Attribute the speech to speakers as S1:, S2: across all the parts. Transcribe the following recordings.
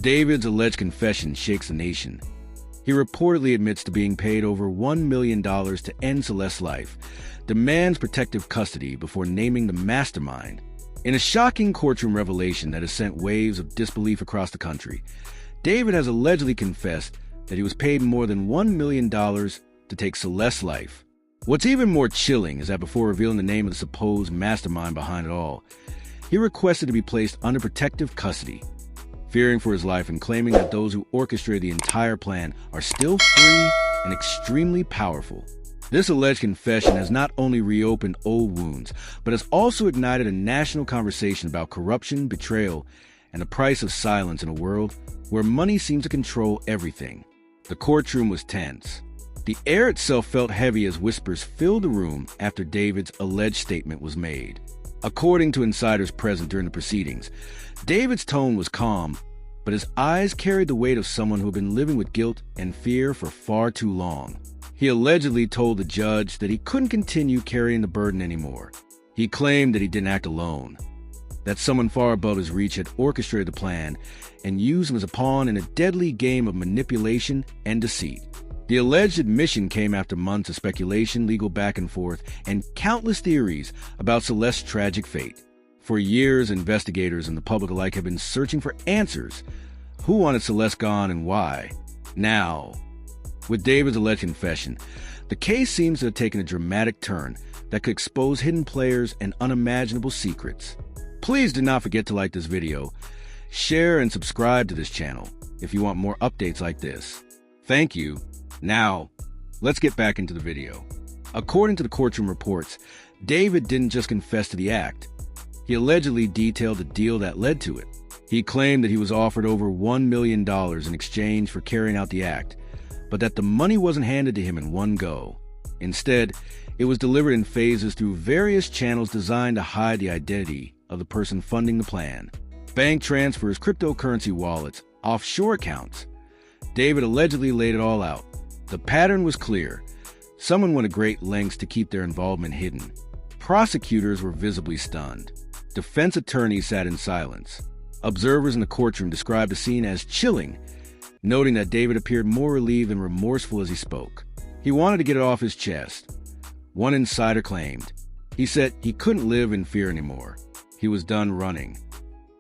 S1: David's alleged confession shakes the nation. He reportedly admits to being paid over $1 million to end Celeste's life, demands protective custody before naming the mastermind. In a shocking courtroom revelation that has sent waves of disbelief across the country, David has allegedly confessed that he was paid more than $1 million to take Celeste's life. What's even more chilling is that before revealing the name of the supposed mastermind behind it all, he requested to be placed under protective custody, fearing for his life and claiming that those who orchestrated the entire plan are still free and extremely powerful. This alleged confession has not only reopened old wounds, but has also ignited a national conversation about corruption, betrayal, and the price of silence in a world where money seems to control everything. The courtroom was tense. The air itself felt heavy as whispers filled the room after David's alleged statement was made. According to insiders present during the proceedings, David's tone was calm, but his eyes carried the weight of someone who had been living with guilt and fear for far too long. He allegedly told the judge that he couldn't continue carrying the burden anymore. He claimed that he didn't act alone, that someone far above his reach had orchestrated the plan and used him as a pawn in a deadly game of manipulation and deceit. The alleged admission came after months of speculation, legal back and forth, and countless theories about Celeste's tragic fate. For years, investigators and the public alike have been searching for answers. Who wanted Celeste gone and why? Now, with David's alleged confession, the case seems to have taken a dramatic turn that could expose hidden players and unimaginable secrets. Please do not forget to like this video, share and subscribe to this channel if you want more updates like this. Thank you. Now, let's get back into the video. According to the courtroom reports, David didn't just confess to the act. He allegedly detailed the deal that led to it. He claimed that he was offered over $1 million in exchange for carrying out the act, but that the money wasn't handed to him in one go. Instead, it was delivered in phases through various channels designed to hide the identity of the person funding the plan. Bank transfers, cryptocurrency wallets, offshore accounts. David allegedly laid it all out. The pattern was clear. Someone went to great lengths to keep their involvement hidden. Prosecutors were visibly stunned. Defense attorneys sat in silence. Observers in the courtroom described the scene as chilling, noting that David appeared more relieved and remorseful as he spoke. He wanted to get it off his chest. One insider claimed. He said he couldn't live in fear anymore. He was done running.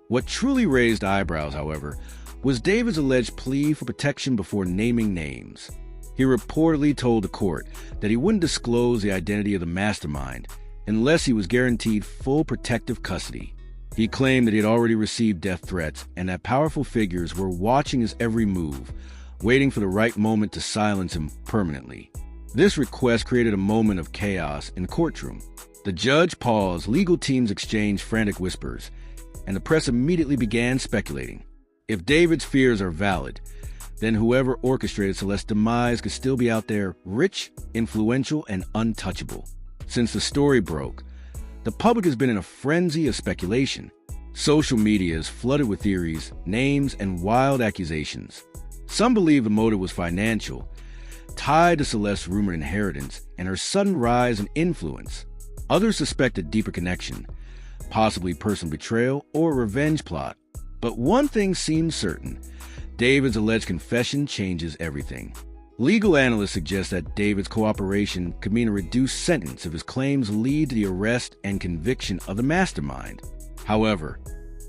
S1: What truly raised eyebrows, however, was David's alleged plea for protection before naming names. He reportedly told the court that he wouldn't disclose the identity of the mastermind unless he was guaranteed full protective custody. He claimed that he had already received death threats and that powerful figures were watching his every move, waiting for the right moment to silence him permanently. This request created a moment of chaos in the courtroom. The judge paused, legal teams exchanged frantic whispers, and the press immediately began speculating. If David's fears are valid, then whoever orchestrated Celeste's demise could still be out there, rich, influential, and untouchable. Since the story broke, the public has been in a frenzy of speculation. Social media is flooded with theories, names, and wild accusations. Some believe the motive was financial, tied to Celeste's rumored inheritance and her sudden rise in influence. Others suspect a deeper connection, possibly personal betrayal or revenge plot. But one thing seems certain. David's alleged confession changes everything. Legal analysts suggest that David's cooperation could mean a reduced sentence if his claims lead to the arrest and conviction of the mastermind. However,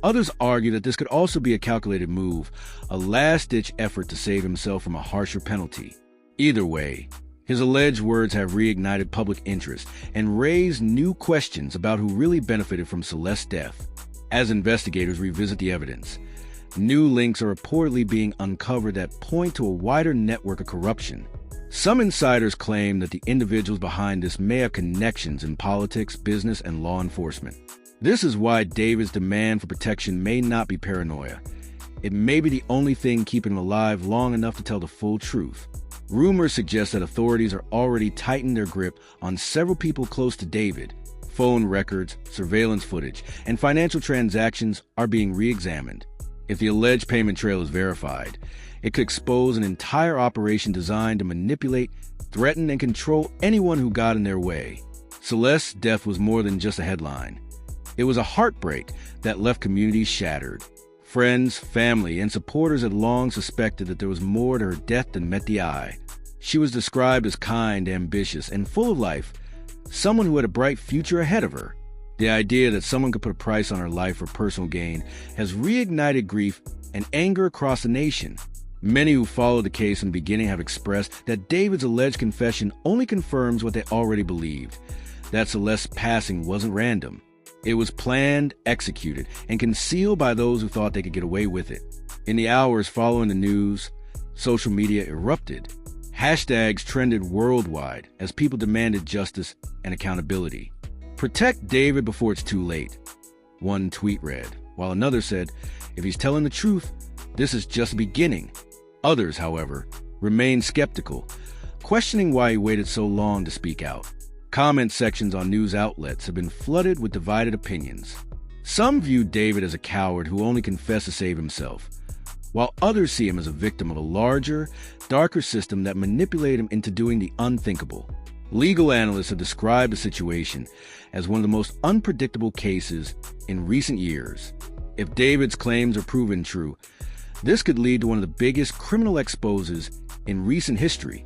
S1: others argue that this could also be a calculated move, a last-ditch effort to save himself from a harsher penalty. Either way, his alleged words have reignited public interest and raised new questions about who really benefited from Celeste's death. As investigators revisit the evidence, new links are reportedly being uncovered that point to a wider network of corruption. Some insiders claim that the individuals behind this may have connections in politics, business, and law enforcement. This is why David's demand for protection may not be paranoia. It may be the only thing keeping him alive long enough to tell the full truth. Rumors suggest that authorities are already tightening their grip on several people close to David. Phone records, surveillance footage, and financial transactions are being re-examined. If the alleged payment trail is verified, it could expose an entire operation designed to manipulate, threaten, and control anyone who got in their way. Celeste's death was more than just a headline. It was a heartbreak that left communities shattered. Friends, family, and supporters had long suspected that there was more to her death than met the eye. She was described as kind, ambitious, and full of life, someone who had a bright future ahead of her. The idea that someone could put a price on her life for personal gain has reignited grief and anger across the nation. Many who followed the case in the beginning have expressed that David's alleged confession only confirms what they already believed, that Celeste's passing wasn't random. It was planned, executed, and concealed by those who thought they could get away with it. In the hours following the news, social media erupted. Hashtags trended worldwide as people demanded justice and accountability. "Protect David before it's too late," one tweet read, while another said, "If he's telling the truth, this is just the beginning." Others, however, remained skeptical, questioning why he waited so long to speak out. Comment sections on news outlets have been flooded with divided opinions. Some view David as a coward who only confessed to save himself, while others see him as a victim of a larger, darker system that manipulated him into doing the unthinkable. Legal analysts have described the situation as one of the most unpredictable cases in recent years. If David's claims are proven true, this could lead to one of the biggest criminal exposes in recent history,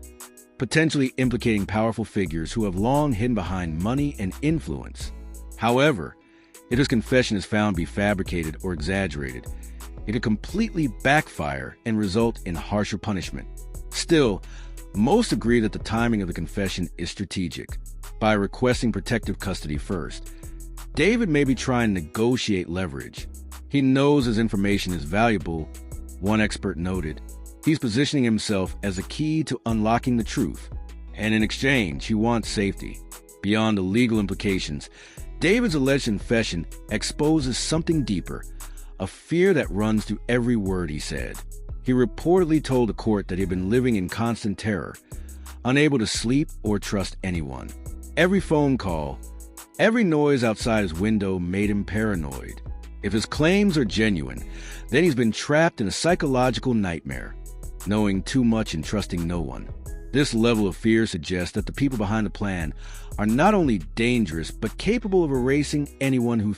S1: potentially implicating powerful figures who have long hidden behind money and influence. However, if his confession is found to be fabricated or exaggerated, it could completely backfire and result in harsher punishment. Still, most agree that the timing of the confession is strategic. By requesting protective custody first, David may be trying to negotiate leverage. He knows his information is valuable, one expert noted. He's positioning himself as a key to unlocking the truth, and in exchange, he wants safety. Beyond the legal implications, David's alleged confession exposes something deeper, a fear that runs through every word he said. He reportedly told the court that he had been living in constant terror, unable to sleep or trust anyone. Every phone call, every noise outside his window made him paranoid. If his claims are genuine, then he's been trapped in a psychological nightmare, knowing too much and trusting no one. This level of fear suggests that the people behind the plan are not only dangerous, but capable of erasing anyone who